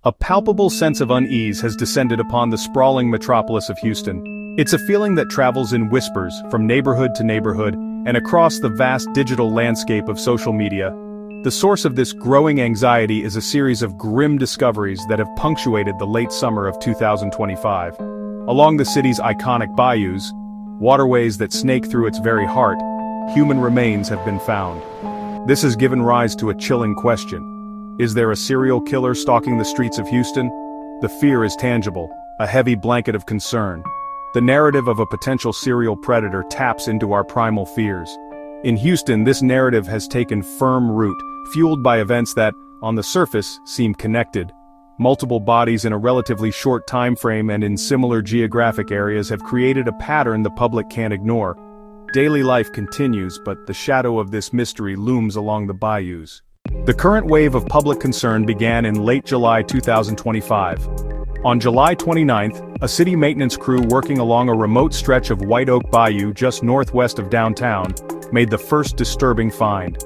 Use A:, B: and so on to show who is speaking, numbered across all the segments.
A: A palpable sense of unease has descended upon the sprawling metropolis of Houston. It's a feeling that travels in whispers, from neighborhood to neighborhood, and across the vast digital landscape of social media. The source of this growing anxiety is a series of grim discoveries that have punctuated the late summer of 2025. Along the city's iconic bayous, waterways that snake through its very heart, human remains have been found. This has given rise to a chilling question. Is there a serial killer stalking the streets of Houston? The fear is tangible, a heavy blanket of concern. The narrative of a potential serial predator taps into our primal fears. In Houston, this narrative has taken firm root, fueled by events that, on the surface, seem connected. Multiple bodies in a relatively short time frame and in similar geographic areas have created a pattern the public can't ignore. Daily life continues, but the shadow of this mystery looms along the bayous. The current wave of public concern began in late July 2025. On July 29th, a city maintenance crew working along a remote stretch of White Oak Bayou just northwest of downtown made the first disturbing find.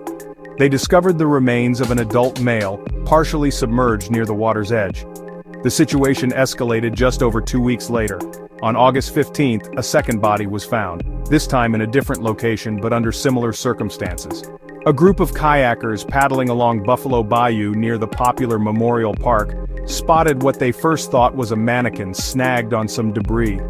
A: They discovered the remains of an adult male, partially submerged near the water's edge. The situation escalated just over 2 weeks later. On August 15th, a second body was found, this time in a different location but under similar circumstances. A group of kayakers paddling along Buffalo Bayou near the popular Memorial Park spotted what they first thought was a mannequin snagged on some debris.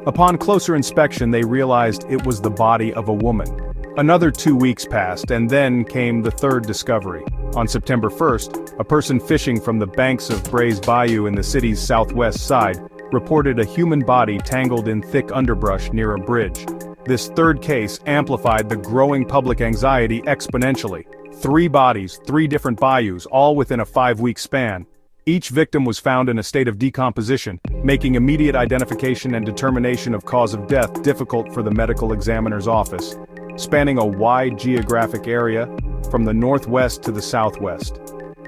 A: Upon closer inspection, they realized it was the body of a woman. Another 2 weeks passed, and then came the third discovery. On September 1st, a person fishing from the banks of Brays Bayou in the city's southwest side reported a human body tangled in thick underbrush near a bridge. This third case amplified the growing public anxiety exponentially. 3 bodies, 3 different bayous, all within a 5-week span. Each victim was found in a state of decomposition, making immediate identification and determination of cause of death difficult for the medical examiner's office. Spanning a wide geographic area, from the northwest to the southwest.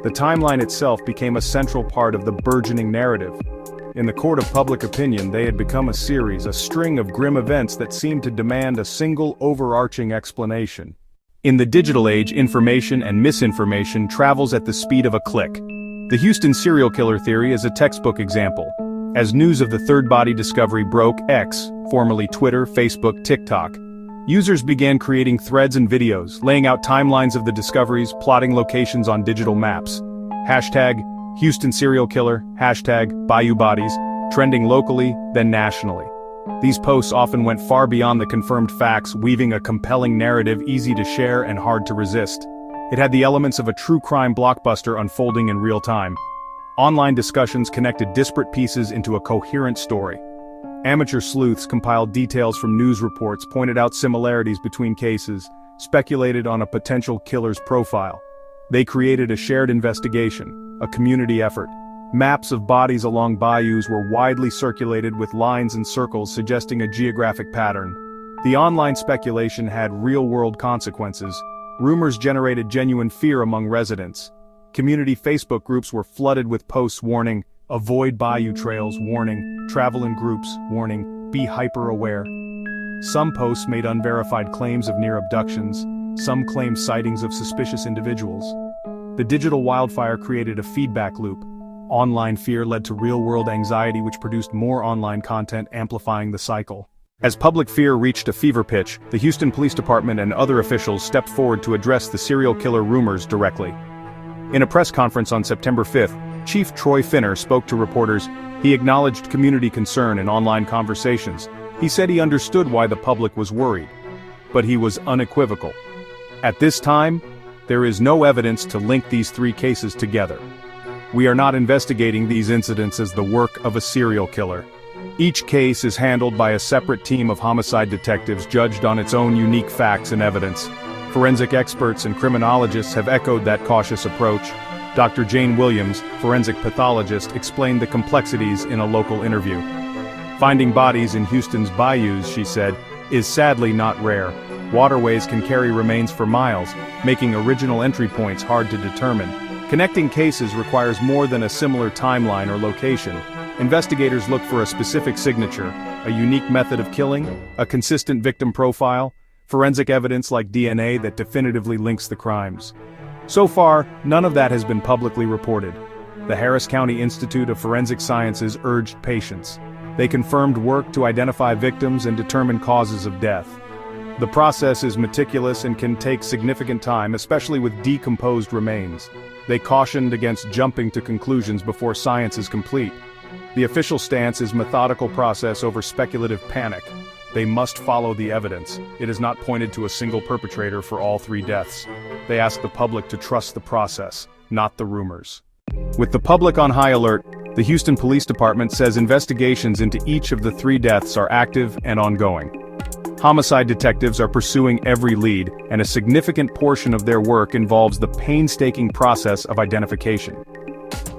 A: The timeline itself became a central part of the burgeoning narrative. In the court of public opinion, they had become a string of grim events that seemed to demand a single overarching explanation. In the digital age, information and misinformation travels at the speed of a click. The Houston serial killer theory is a textbook example. As news of the third body discovery broke, X, formerly Twitter, Facebook, TikTok, users began creating threads and videos, laying out timelines of the discoveries, plotting locations on digital maps. Hashtag Houston serial killer, hashtag Bayou bodies, trending locally, then nationally. These posts often went far beyond the confirmed facts, weaving a compelling narrative easy to share and hard to resist. It had the elements of a true crime blockbuster unfolding in real time. Online discussions connected disparate pieces into a coherent story. Amateur sleuths compiled details from news reports, pointed out similarities between cases, speculated on a potential killer's profile. They created a shared investigation, a community effort. Maps of bodies along bayous were widely circulated with lines and circles suggesting a geographic pattern. The online speculation had real-world consequences. Rumors generated genuine fear among residents. Community Facebook groups were flooded with posts warning, "Avoid bayou trails," warning, "Travel in groups," warning, "Be hyper-aware." Some posts made unverified claims of near abductions. Some claimed sightings of suspicious individuals. The digital wildfire created a feedback loop. Online fear led to real-world anxiety, which produced more online content, amplifying the cycle. As public fear reached a fever pitch, the Houston Police Department and other officials stepped forward to address the serial killer rumors directly. In a press conference on September 5th, Chief Troy Finner spoke to reporters. He acknowledged community concern in online conversations. He said he understood why the public was worried. But he was unequivocal. At this time, there is no evidence to link these 3 cases together. We are not investigating these incidents as the work of a serial killer. Each case is handled by a separate team of homicide detectives judged on its own unique facts and evidence. Forensic experts and criminologists have echoed that cautious approach. Dr. Jane Williams, forensic pathologist, explained the complexities in a local interview. Finding bodies in Houston's bayous, she said, is sadly not rare. Waterways can carry remains for miles, making original entry points hard to determine. Connecting cases requires more than a similar timeline or location. Investigators look for a specific signature, a unique method of killing, a consistent victim profile, forensic evidence like DNA that definitively links the crimes. So far, none of that has been publicly reported. the Harris County Institute of Forensic Sciences urged patience. They confirmed work to identify victims and determine causes of death. The process is meticulous and can take significant time, especially with decomposed remains. They cautioned against jumping to conclusions before science is complete. The official stance is methodical process over speculative panic. They must follow the evidence. It is not pointed to a single perpetrator for all 3 deaths. They ask the public to trust the process, not the rumors. With the public on high alert, the Houston Police Department says investigations into each of the 3 deaths are active and ongoing. Homicide detectives are pursuing every lead, and a significant portion of their work involves the painstaking process of identification.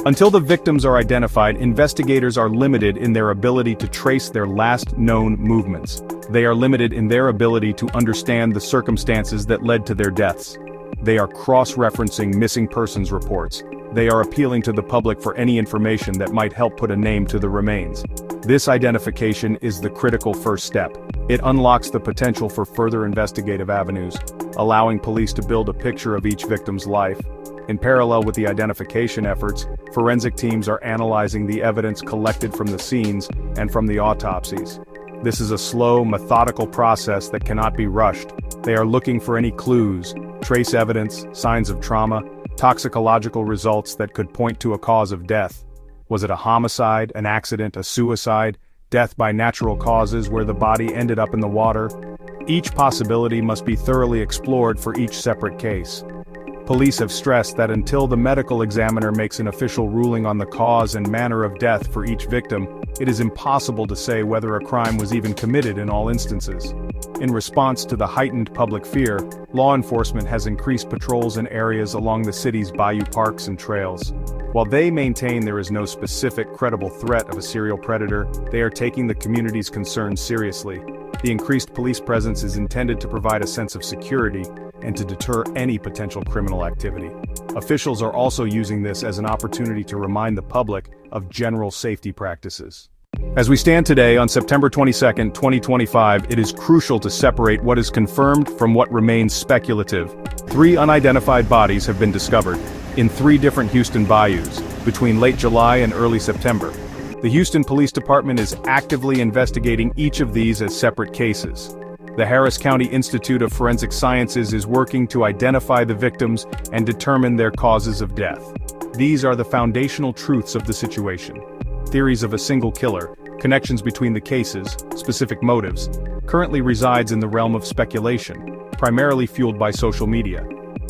A: Until the victims are identified, investigators are limited in their ability to trace their last known movements. They are limited in their ability to understand the circumstances that led to their deaths. They are cross-referencing missing persons reports. They are appealing to the public for any information that might help put a name to the remains. This identification is the critical first step. It unlocks the potential for further investigative avenues, allowing police to build a picture of each victim's life. In parallel with the identification efforts, forensic teams are analyzing the evidence collected from the scenes and from the autopsies. This is a slow, methodical process that cannot be rushed. They are looking for any clues, trace evidence, signs of trauma, toxicological results that could point to a cause of death. Was it a homicide, an accident, a suicide, death by natural causes where the body ended up in the water? Each possibility must be thoroughly explored for each separate case. Police have stressed that until the medical examiner makes an official ruling on the cause and manner of death for each victim, it is impossible to say whether a crime was even committed in all instances. In response to the heightened public fear, law enforcement has increased patrols in areas along the city's bayou parks and trails. While they maintain there is no specific, credible threat of a serial predator, they are taking the community's concerns seriously. The increased police presence is intended to provide a sense of security and to deter any potential criminal activity. Officials are also using this as an opportunity to remind the public of general safety practices. As we stand today on September 22, 2025, it is crucial to separate what is confirmed from what remains speculative. 3 unidentified bodies have been discovered in 3 different Houston bayous between late July and early September. The Houston Police Department is actively investigating each of these as separate cases. The Harris County Institute of Forensic Sciences is working to identify the victims and determine their causes of death. These are the foundational truths of the situation. Theories of a single killer, connections between the cases, specific motives, currently resides in the realm of speculation, primarily fueled by social media.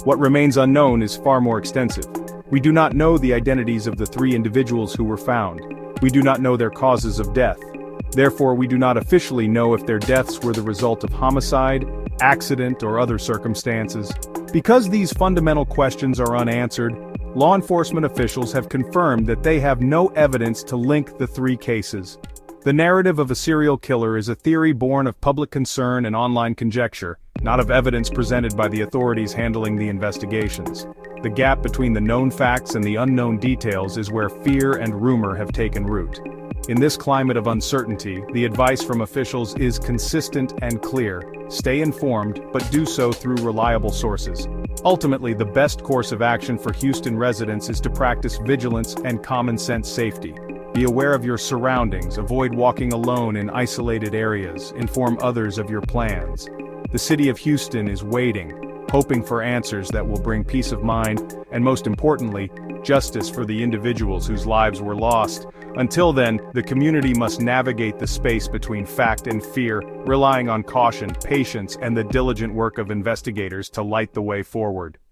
A: What remains unknown is far more extensive. We do not know the identities of the 3 individuals who were found. We do not know their causes of death. Therefore, we do not officially know if their deaths were the result of homicide, accident, or other circumstances. Because these fundamental questions are unanswered, law enforcement officials have confirmed that they have no evidence to link the 3 cases. The narrative of a serial killer is a theory born of public concern and online conjecture, not of evidence presented by the authorities handling the investigations. The gap between the known facts and the unknown details is where fear and rumor have taken root. In this climate of uncertainty, the advice from officials is consistent and clear. Stay informed, but do so through reliable sources. Ultimately, the best course of action for Houston residents is to practice vigilance and common-sense safety. Be aware of your surroundings, avoid walking alone in isolated areas, inform others of your plans. The city of Houston is waiting, hoping for answers that will bring peace of mind, and most importantly, justice for the individuals whose lives were lost. Until then, the community must navigate the space between fact and fear, relying on caution, patience, and the diligent work of investigators to light the way forward.